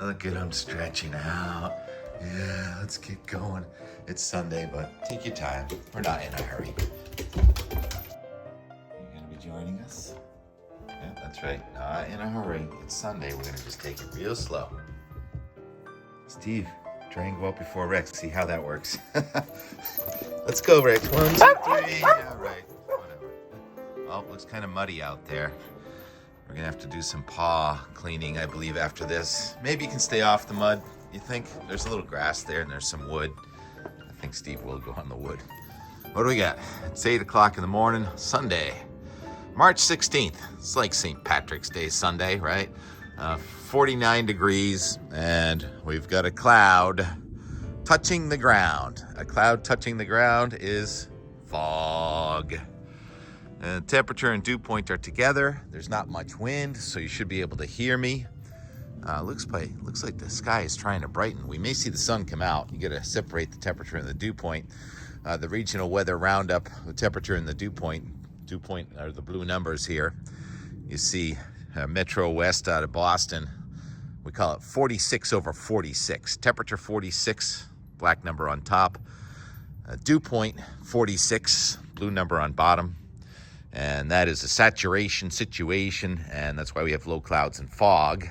Look at him stretching out. Yeah, let's get going. It's Sunday, but take your time. We're not in a hurry. You gonna be joining us? Yeah, that's right. Not in a hurry. It's Sunday. We're gonna just take it real slow. Steve, try and go out before Rex. See how that works. Let's go, Rex. 1, 2, 3. Yeah, right. Whatever. Oh, looks kind of muddy out there. We're gonna have to do some paw cleaning, I believe, after this. Maybe you can stay off the mud. You think? There's a little grass there and there's some wood. I think Steve will go on the wood. What do we got? It's 8 o'clock in the morning, Sunday, March 16th. It's like St. Patrick's Day Sunday, right? 49 degrees, and we've got a cloud touching the ground. A cloud touching the ground is fog. And temperature and dew point are together. There's not much wind, so you should be able to hear me. Looks like the sky is trying to brighten. We may see the sun come out. You got to separate the temperature and the dew point. The regional weather roundup, the temperature and the dew point are the blue numbers here. You see Metro West out of Boston. We call it 46 over 46. Temperature 46, black number on top. Dew point 46, blue number on bottom. And that is a saturation situation, and that's why we have low clouds and fog.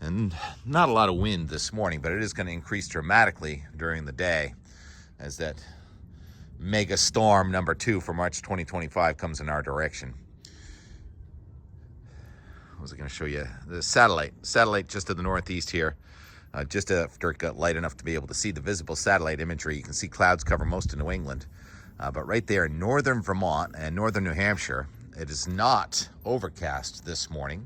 And not a lot of wind this morning, but it is going to increase dramatically during the day as that mega storm number 2 for March 2025 comes in our direction. What was I going to show you? The satellite just to the northeast here. Just after it got light enough to be able to see the visible satellite imagery, you can see clouds cover most of New England. But right there in northern Vermont and northern New Hampshire, it is not overcast this morning.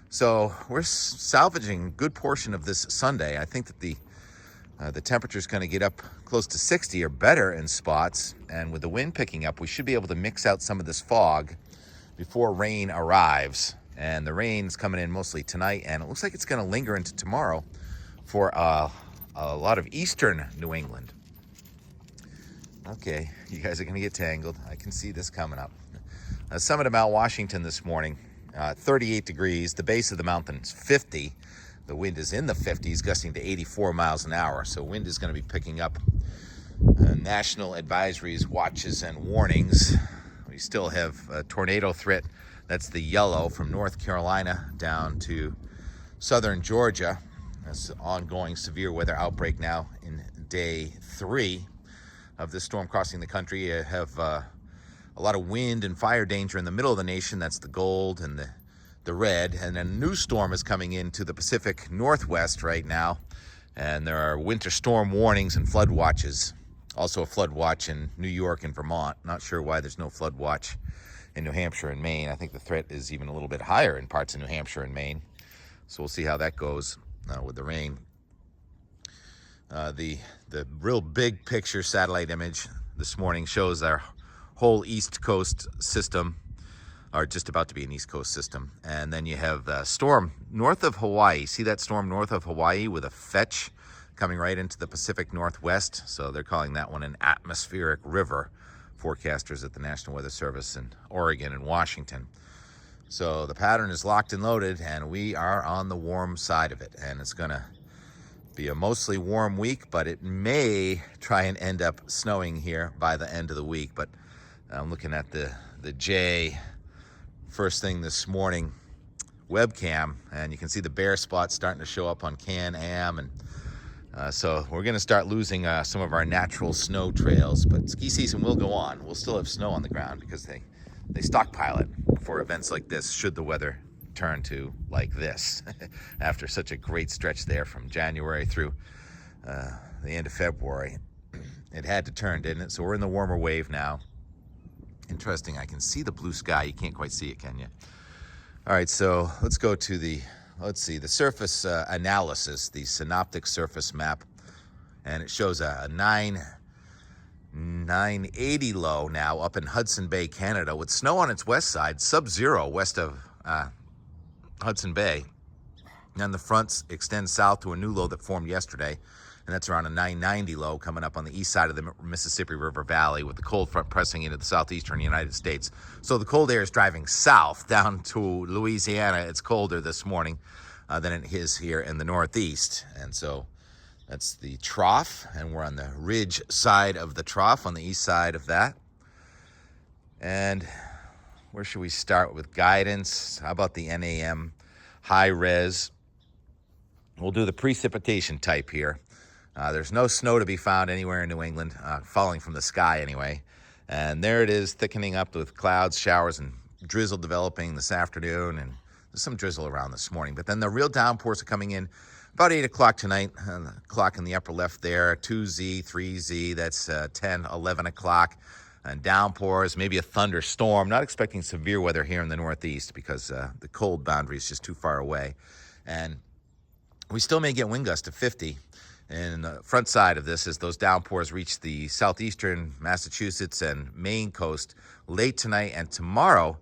So we're salvaging a good portion of this Sunday. I think that the temperature is going to get up close to 60 or better in spots. And with the wind picking up, we should be able to mix out some of this fog before rain arrives. And the rain's coming in mostly tonight, and it looks like it's going to linger into tomorrow for a lot of eastern New England. Okay, you guys are going to get tangled. I can see this coming up. Summit of Mount Washington this morning, 38 degrees. The base of the mountain's 50. The wind is in the 50s, gusting to 84 miles an hour. So wind is going to be picking up. National advisories, watches, and warnings. We still have a tornado threat. That's the yellow from North Carolina down to southern Georgia. That's an ongoing severe weather outbreak now in day 3 of this storm crossing the country. You have a lot of wind and fire danger in the middle of the nation. That's the gold and the red. And a new storm is coming into the Pacific Northwest right now. And there are winter storm warnings and flood watches. Also a flood watch in New York and Vermont. Not sure why there's no flood watch in New Hampshire and Maine. I think the threat is even a little bit higher in parts of New Hampshire and Maine. So we'll see how that goes with the rain. The real big picture satellite image this morning shows our whole East Coast system, or just about to be an East Coast system. And then you have the storm north of Hawaii. See that storm north of Hawaii with a fetch coming right into the Pacific Northwest? So they're calling that one an atmospheric river, forecasters at the National Weather Service in Oregon and Washington. So the pattern is locked and loaded, and we are on the warm side of it. And it's going to be a mostly warm week, but it may try and end up snowing here by the end of the week. But I'm looking at the J first thing this morning webcam, and you can see the bare spots starting to show up on Can-Am, and so we're going to start losing some of our natural snow trails. But ski season will go on. We'll still have snow on the ground because they stockpile it for events like this should the weather turn to like this after such a great stretch there from January through the end of February. It had to turn, didn't it? So we're in the warmer wave now. Interesting, I can see the blue sky. You can't quite see it, can you? All right, so let's go to the surface analysis, the synoptic surface map, and it shows a 980 low now up in Hudson Bay, Canada, with snow on its west side, sub-zero west of Hudson Bay. And the fronts extend south to a new low that formed yesterday, and that's around a 990 low coming up on the east side of the Mississippi River Valley, with the cold front pressing into the southeastern United States. So the cold air is driving south down to Louisiana. It's colder this morning. than it is here in the Northeast. And so that's the trough, and we're on the ridge side of the trough, on the east side of that. And where should we start with guidance? How about the NAM high res? We'll do the precipitation type here. There's no snow to be found anywhere in New England, falling from the sky anyway. And there it is, thickening up with clouds, showers, and drizzle developing this afternoon, and there's some drizzle around this morning. But then the real downpours are coming in about 8 o'clock tonight. The clock in the upper left there, 2Z, 3Z, that's 10, 11 o'clock. And downpours, maybe a thunderstorm. Not expecting severe weather here in the Northeast because the cold boundary is just too far away. And we still may get wind gusts of 50. And the front side of this is those downpours reach the southeastern Massachusetts and Maine coast late tonight and tomorrow,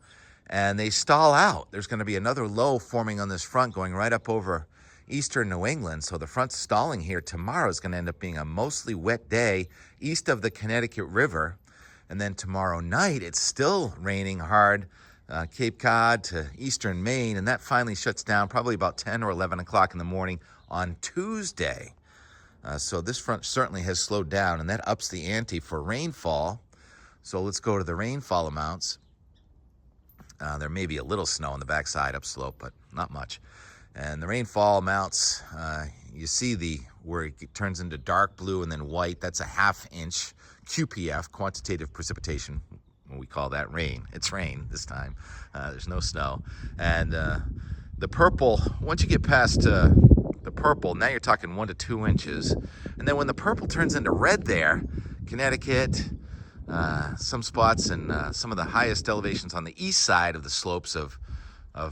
and they stall out. There's going to be another low forming on this front going right up over eastern New England. So the front's stalling here. Tomorrow is going to end up being a mostly wet day east of the Connecticut River. And then tomorrow night, it's still raining hard, Cape Cod to eastern Maine, and that finally shuts down probably about 10 or 11 o'clock in the morning on Tuesday. So this front certainly has slowed down, and that ups the ante for rainfall. So let's go to the rainfall amounts. There may be a little snow on the backside upslope, but not much. And the rainfall amounts, you see where it turns into dark blue and then white. That's a ½ inch QPF, quantitative precipitation. We call that rain. It's rain this time. There's no snow. And the purple, once you get past the purple, now you're talking 1 to 2 inches. And then when the purple turns into red there, Connecticut, some spots and some of the highest elevations on the east side of the slopes of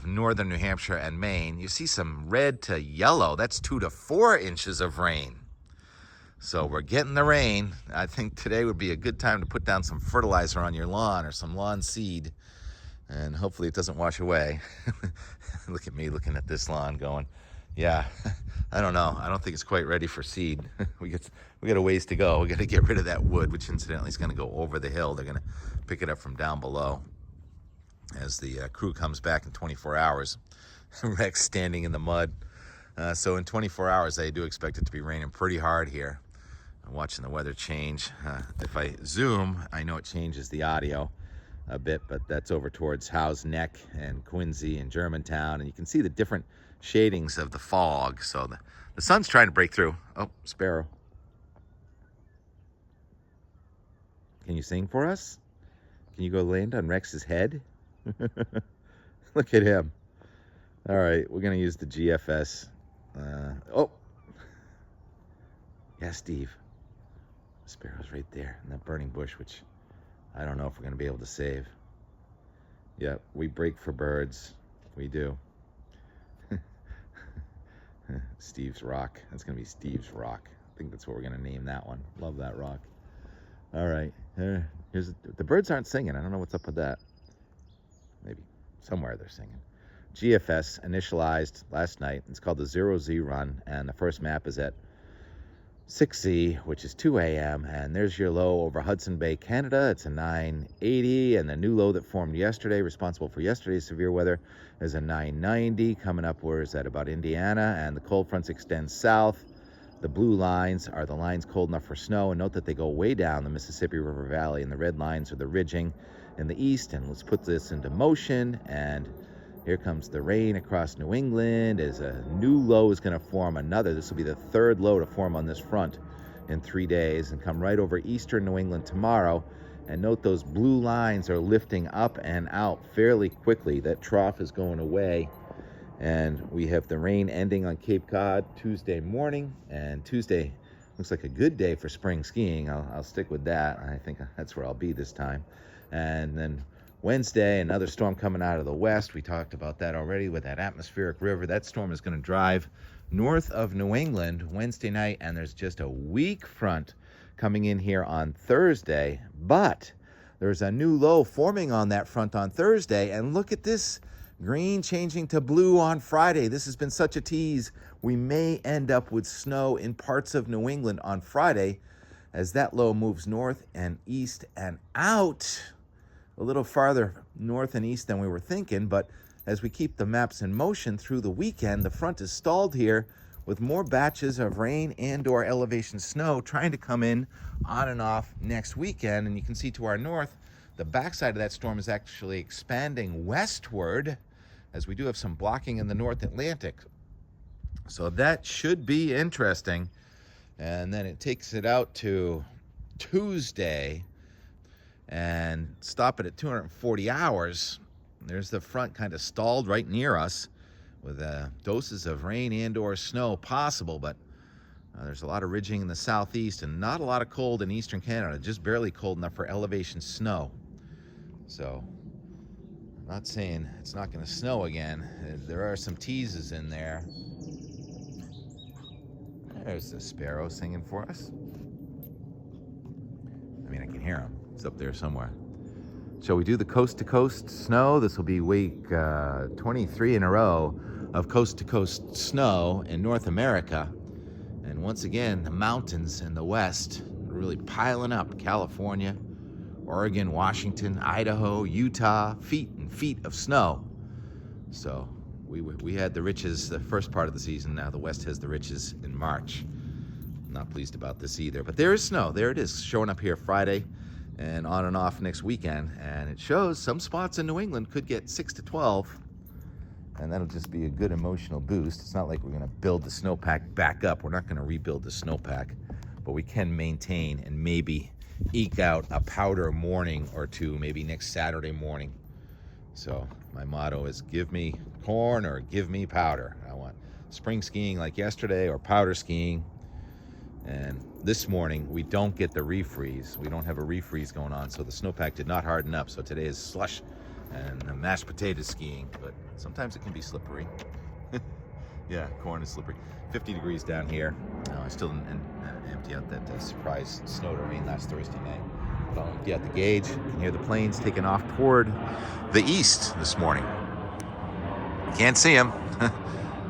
northern New Hampshire and Maine, you see some red to yellow. That's 2 to 4 inches of rain. So we're getting the rain. I think today would be a good time to put down some fertilizer on your lawn or some lawn seed, and hopefully it doesn't wash away. Look at me looking at this lawn going, yeah, I don't know. I don't think it's quite ready for seed. We got a ways to go. We got to get rid of that wood, which incidentally is going to go over the hill. They're going to pick it up from down below as the crew comes back in 24 hours. Rex standing in the mud. So in 24 hours, I do expect it to be raining pretty hard here. I'm watching the weather change. If I zoom, I know it changes the audio a bit, but that's over towards Howe's Neck and Quincy and Germantown, and you can see the different shadings of the fog. So the sun's trying to break through. Oh, sparrow. Can you sing for us? Can you go land on Rex's head? Look at him. All right, we're going to use the GFS. Oh. Yeah, Steve. The sparrow's right there in that burning bush, which I don't know if we're going to be able to save. Yeah, we break for birds. We do. Steve's Rock. That's going to be Steve's Rock. I think that's what we're going to name that one. Love that rock. All right. Here's the birds aren't singing. I don't know what's up with that. Maybe somewhere they're singing. GFS initialized last night. It's called the 0Z run, and the first map is at 6Z, which is 2 a.m. And there's your low over Hudson Bay, Canada. It's a 980, and the new low that formed yesterday, responsible for yesterday's severe weather, is a 990 coming upwards at about Indiana, and the cold fronts extend south. The blue lines are the lines cold enough for snow, and note that they go way down the Mississippi River Valley, and the red lines are the ridging in the east. And let's put this into motion, and here comes the rain across New England as a new low is going to form. This will be the third low to form on this front in 3 days and come right over eastern New England tomorrow. And note those blue lines are lifting up and out fairly quickly. That trough is going away. And we have the rain ending on Cape Cod Tuesday morning. And Tuesday looks like a good day for spring skiing. I'll stick with that. I think that's where I'll be this time. And then Wednesday, another storm coming out of the west. We talked about that already with that atmospheric river. That storm is going to drive north of New England Wednesday night, and there's just a weak front coming in here on Thursday. But there's a new low forming on that front on Thursday, and look at this green changing to blue on Friday. This has been such a tease. We may end up with snow in parts of New England on Friday as that low moves north and east and out a little farther north and east than we were thinking, but as we keep the maps in motion through the weekend, the front is stalled here with more batches of rain and/or elevation snow trying to come in on and off next weekend. And you can see to our north, the backside of that storm is actually expanding westward, as we do have some blocking in the North Atlantic. So that should be interesting. And then it takes it out to Tuesday and stop it at 240 hours. There's the front kind of stalled right near us with doses of rain and/or snow possible, but there's a lot of ridging in the southeast and not a lot of cold in eastern Canada, just barely cold enough for elevation snow. So I'm not saying it's not going to snow again. There are some teases in there. There's the sparrow singing for us. I mean, I can hear him. He's up there somewhere. Shall we do the coast-to-coast snow? This will be week 23 in a row of coast-to-coast snow in North America. And once again, the mountains in the west are really piling up. California, Oregon, Washington, Idaho, Utah, feet and feet of snow. So we had the riches the first part of the season. Now the west has the riches in March. Not pleased about this either. But there is snow. There it is, showing up here Friday and on and off next weekend. And it shows some spots in New England could get 6 to 12. And that'll just be a good emotional boost. It's not like we're going to build the snowpack back up. We're not going to rebuild the snowpack. But we can maintain and maybe eke out a powder morning or two, maybe next Saturday morning. So my motto is give me corn or give me powder. I want spring skiing like yesterday or powder skiing. And this morning, we don't get the refreeze. We don't have a refreeze going on, so the snowpack did not harden up. So today is slush and mashed potato skiing, but sometimes it can be slippery. Yeah, corn is slippery. 50 degrees down here. I still didn't empty out that surprise snow to rain last Thursday night. But I'll empty out the gauge. You can hear the planes taking off toward the east this morning. You can't see them.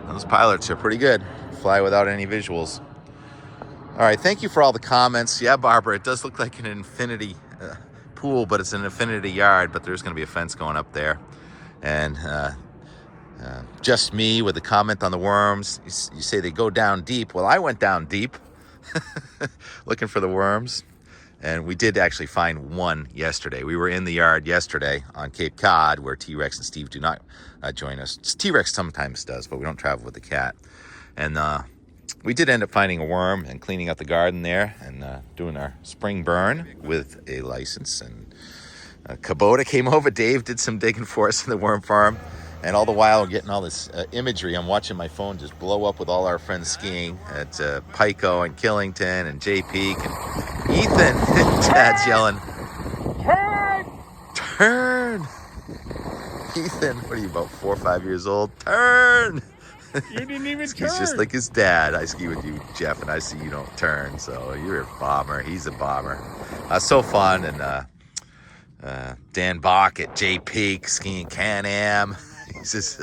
Those pilots are pretty good. Fly without any visuals. All right, thank you for all the comments. Yeah, Barbara, it does look like an infinity pool, but it's an infinity yard, but there's going to be a fence going up there. And just me with a comment on the worms. You say they go down deep. Well, I went down deep looking for the worms, and we did actually find one yesterday. We were in the yard yesterday on Cape Cod, where T-Rex and Steve do not join us. T-Rex sometimes does, but we don't travel with the cat. And we did end up finding a worm and cleaning out the garden there and doing our spring burn with a license. And Kubota came over. Dave did some digging for us in the worm farm. And all the while, getting all this imagery, I'm watching my phone just blow up with all our friends skiing at Pico and Killington and Jay Peak. And Ethan, Dad's yelling, "Turn! Turn!" Ethan, what are you, about 4 or 5 years old? Turn! You didn't even turn. He's just like his dad. I ski with you, Jeff, and I see you don't turn. So you're a bomber. He's a bomber. So fun. And Dan Bach at Jay Peak skiing Can-Am. He says,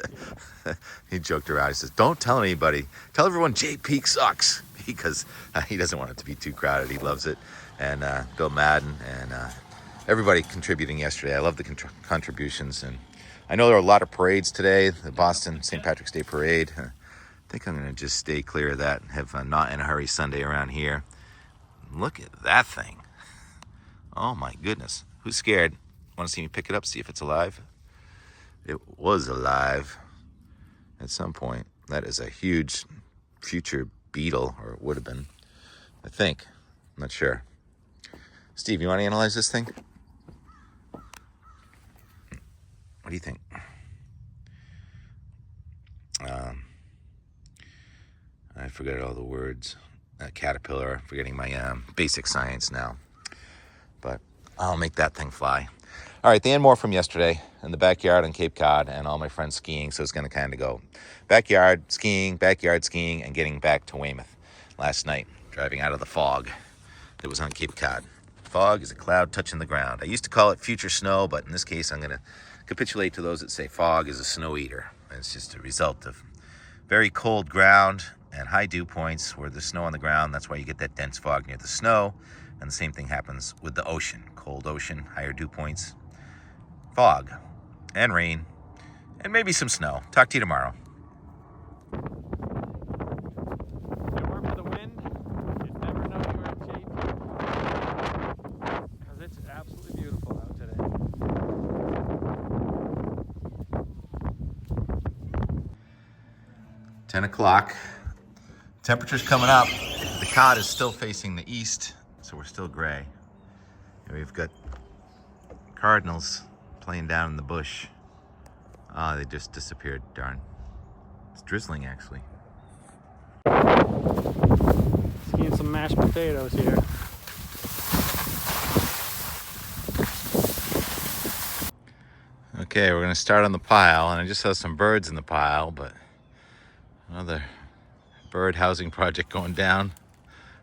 he joked around. He says, "Don't tell anybody. Tell everyone Jay Peak sucks," because he doesn't want it to be too crowded. He loves it. And Bill Madden and everybody contributing yesterday. I love the contributions. And I know there are a lot of parades today, the Boston St. Patrick's Day Parade. I think I'm going to just stay clear of that and have a Not in a Hurry Sunday around here. Look at that thing. Oh my goodness. Who's scared? Want to see me pick it up, see if it's alive? It was alive at some point. That is a huge future beetle, or it would have been, I think. I'm not sure. Steve, you want to analyze this thing? What do you think? I forget all the words. Caterpillar. I'm forgetting my basic science now. But I'll make that thing fly. All right, and more from yesterday in the backyard on Cape Cod, and all my friends skiing. So it's going to kind of go backyard skiing, and getting back to Weymouth last night, driving out of the fog that was on Cape Cod. Fog is a cloud touching the ground. I used to call it future snow, but in this case, I'm going to capitulate to those that say fog is a snow eater. And it's just a result of very cold ground and high dew points where there's snow on the ground. That's why you get that dense fog near the snow. And the same thing happens with the ocean. Cold ocean, higher dew points, fog and rain and maybe some snow. Talk to you tomorrow. If it weren't for the wind, you'd never know you were at JP. Because it's absolutely beautiful out today. 10 o'clock. Temperature's coming up. The cod is still facing the east, so we're still gray. And we've got cardinals playing down in the bush. Ah, they just disappeared, darn. It's drizzling, actually. Skiing some mashed potatoes here. Okay, we're gonna start on the pile, and I just saw some birds in the pile, but another bird housing project going down,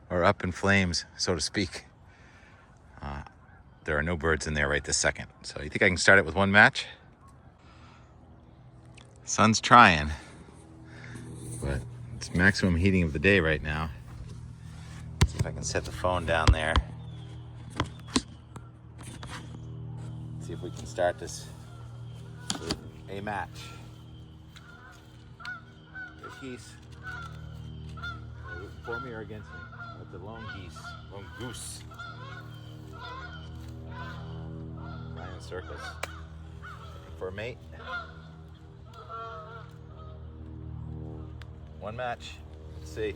or up in flames, so to speak. There are no birds in there right this second. So you think I can start it with one match? Sun's trying, but it's maximum heating of the day right now. Let's see if I can set the phone down there. See if we can start this with a match. There's geese. Are they rooting for me or against me? With the lone geese, lone goose. Flying in circles. Looking for a mate. One match. Let's see.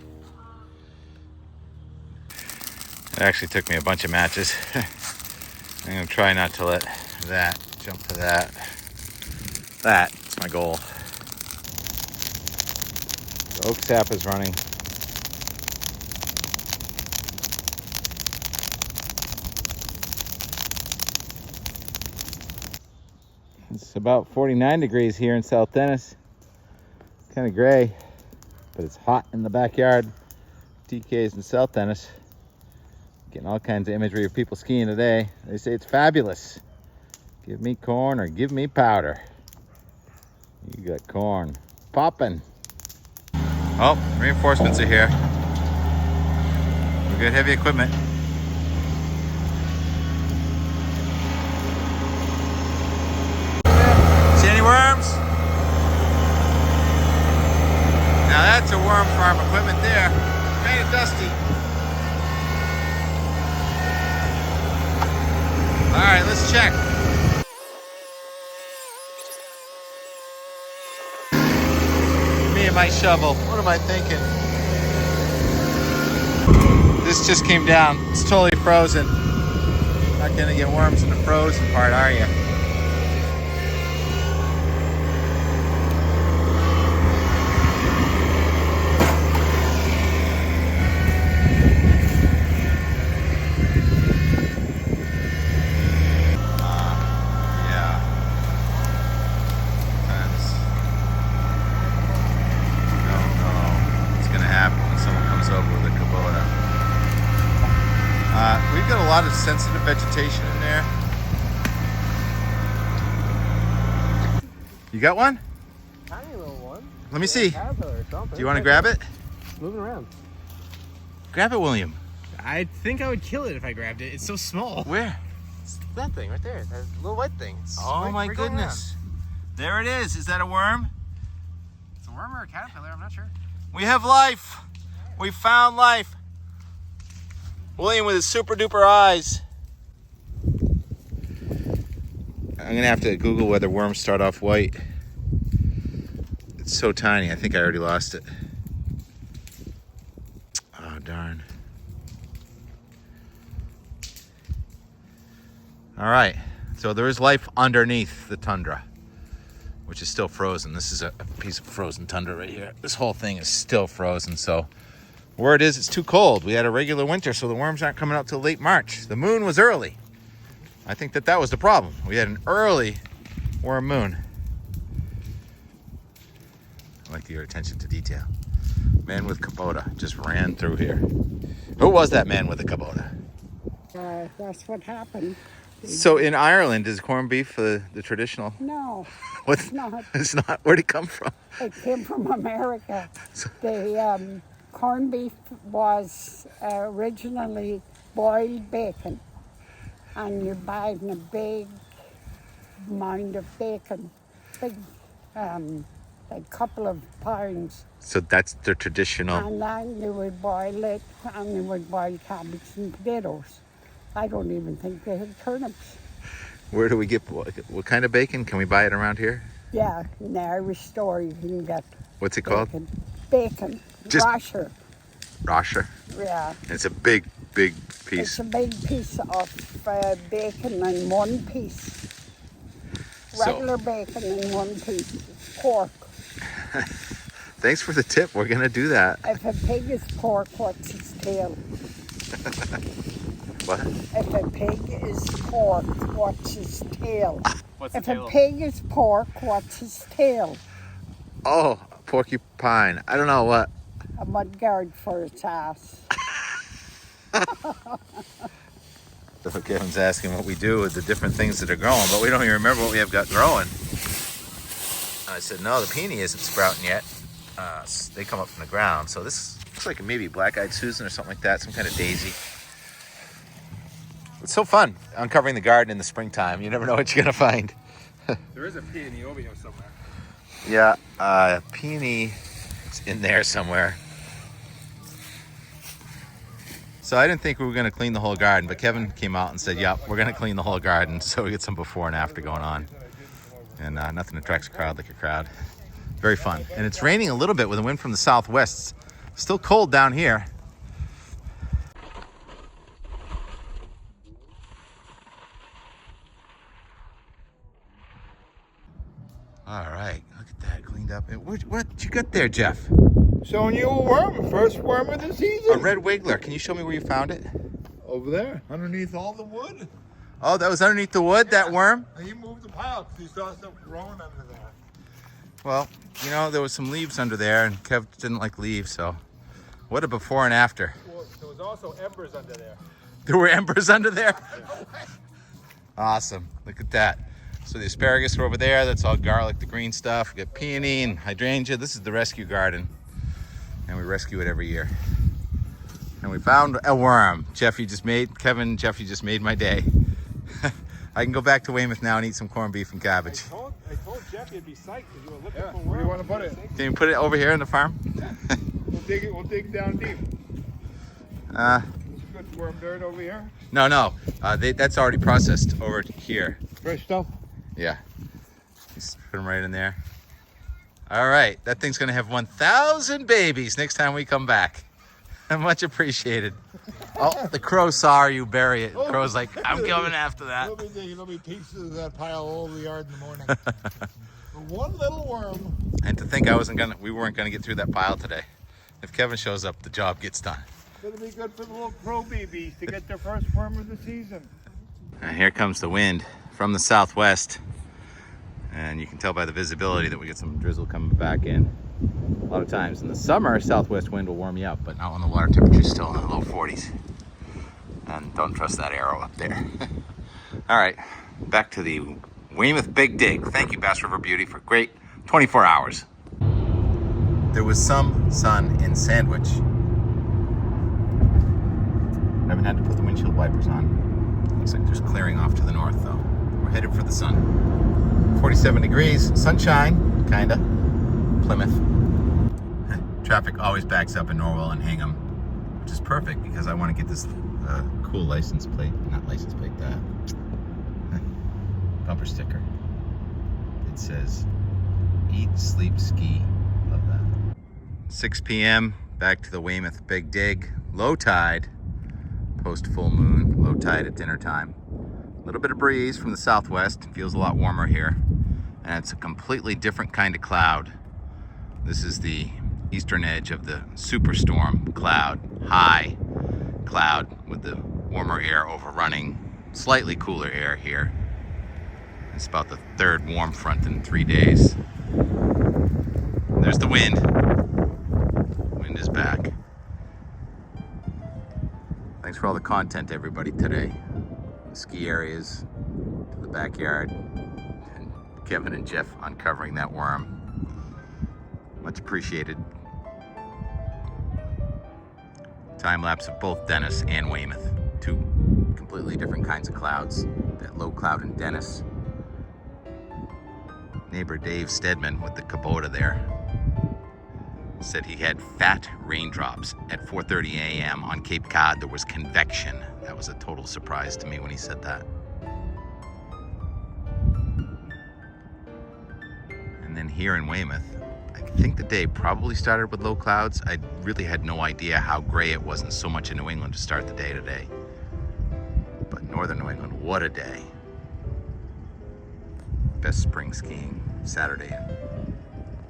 It actually took me a bunch of matches. I'm gonna try not to let that jump to that. That's my goal. The oak sap is running. It's about 49 degrees here in South Dennis. Kind of gray, but it's hot in the backyard. TK's in South Dennis. Getting all kinds of imagery of people skiing today. They say it's fabulous. Give me corn or give me powder. You got corn. Popping. Oh, reinforcements are here. We got heavy equipment. See any worms? Now that's a worm farm equipment there. Kind of dusty. All right, let's check. Me and my shovel. What am I thinking? This just came down. It's totally frozen. Not gonna get worms in the frozen part, are you? We've got a lot of sensitive vegetation in there. You got one? Tiny little one. Let me see. Do you want to grab it? It's moving around. Grab it, William. I think I would kill it if I grabbed it. It's so small. Where? It's that thing right there. That little white thing. It's Oh my goodness. There it is. Is that a worm? It's a worm or a caterpillar. I'm not sure. We have life. We found life. William with his super duper eyes. I'm gonna have to Google whether worms start off white. It's so tiny, I think I already lost it. Oh, darn. All right, so there is life underneath the tundra, which is still frozen. This is a piece of frozen tundra right here. This whole thing is still frozen, so word is it's too cold. We had a regular winter, so the worms aren't coming out till late March. The moon was early. I think that was the problem. We had an early worm moon. I like your attention to detail. Man with Kubota just ran through here. Who was that man with the Kubota? That's what happened. So in Ireland, is corned beef the traditional? No, What's it's not. It's not. Where'd it come from? It came from America. The corned beef was originally boiled bacon, and you buy in a big mound of bacon, big a couple of pounds. So that's the traditional. And then you would boil it, and you would boil cabbage and potatoes. I don't even think they had turnips. Where do we get, what kind of bacon? Can we buy it around here? Yeah, in the Irish store you can get What's it called? bacon, Just- rasher. Rasher. Yeah, It's a big it's piece. a big piece of bacon in one piece. So- Regular bacon in one piece. Pork. Thanks for the tip. We're gonna do that. If a pig is pork, what's its tail? What? If a pig is pork, what's his tail? What's the If tail? a pig is pork, what's his tail? Oh, porcupine. I don't know what. A mudguard for its ass. So Kevin's asking what we do with the different things that are growing, but we don't even remember what we have got growing. I said, no, the peony isn't sprouting yet. They come up from the ground. So this looks like maybe black-eyed Susan or something like that, some kind of daisy. It's so fun uncovering the garden in the springtime. You never know what you're gonna find. There is a peony over here somewhere. Yeah, peony is in there somewhere. So I didn't think we were gonna clean the whole garden, but Kevin came out and said, yep, we're gonna clean the whole garden. So we get some before and after going on. And nothing attracts a crowd like a crowd. Very fun. And it's raining a little bit with a wind from the southwest. It's still cold down here. All right, look at that, cleaned up. What you got there, Jeff? Showing you a worm, first worm of the season. A red wiggler. Can you show me where you found it? Over there, underneath all the wood. Oh, that was underneath the wood, that worm? He moved the pile because he saw stuff growing under there. Well, you know, there was some leaves under there, and Kev didn't like leaves, so what a before and after. Well, there was also embers under there. There were embers under there? Awesome. Look at that. So the asparagus are over there. That's all garlic, the green stuff. We got peony and hydrangea. This is the rescue garden, and we rescue it every year. And we found a worm. Jeff, you just made my day. I can go back to Weymouth now and eat some corned beef and cabbage. I told Jeff you'd be psyched because you were looking Yeah, for where do worms. you want to put it? Can you put it over here in the farm? We'll dig down deep. Good worm dirt over here. No. That's already processed over here. Fresh stuff. Yeah. Just put them right in there. All right. That thing's going to have 1,000 babies next time we come back. Much appreciated. Oh, the crow saw you bury it. The crow's like, I'm coming after that. There'll be pieces of that pile all over the yard in the morning. One little worm. And to think we weren't gonna get through that pile today. If Kevin shows up, the job gets done. It'll be good for the little crow babies to get their first worm of the season. And here comes the wind from the southwest. And you can tell by the visibility that we get some drizzle coming back in. A lot of times in the summer, southwest wind will warm you up, but not when the water temperature's still in the low 40s. And don't trust that arrow up there. All right, back to the Weymouth Big Dig. Thank you, Bass River Beauty, for great 24 hours. There was some sun in Sandwich. Haven't had to put the windshield wipers on. Looks like there's clearing off to the north, though. We're headed for the sun. 47 degrees, sunshine, kinda. Plymouth. Traffic always backs up in Norwell and Hingham, which is perfect because I want to get this cool license plate, not license plate, bumper sticker. It says, eat, sleep, ski. Love that. 6 p.m., back to the Weymouth Big Dig. Low tide, post full moon, low tide at dinner time. A little bit of breeze from the southwest, feels a lot warmer here. And it's a completely different kind of cloud. This is the eastern edge of the superstorm cloud, high cloud with the warmer air overrunning slightly cooler air here. It's about the third warm front in 3 days. There's the wind. Wind is back. Thanks for all the content, everybody, today. The ski areas, to the backyard, and Kevin and Jeff uncovering that worm. Much appreciated. Time lapse of both Dennis and Weymouth. Two completely different kinds of clouds. That low cloud in Dennis. Neighbor Dave Stedman with the Kubota there said he had fat raindrops at 4:30 a.m. on Cape Cod. There was convection. That was a total surprise to me when he said that. And then here in Weymouth, I think the day probably started with low clouds. I really had no idea how gray it was in so much in New England to start the day today. But northern New England, what a day. Best spring skiing Saturday in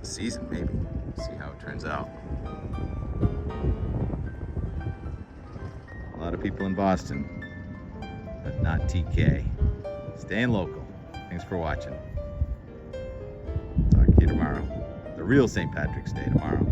the season, maybe. See how it turns out. A lot of people in Boston, but not TK. Staying local. Thanks for watching. Talk to you tomorrow. The real St. Patrick's Day tomorrow.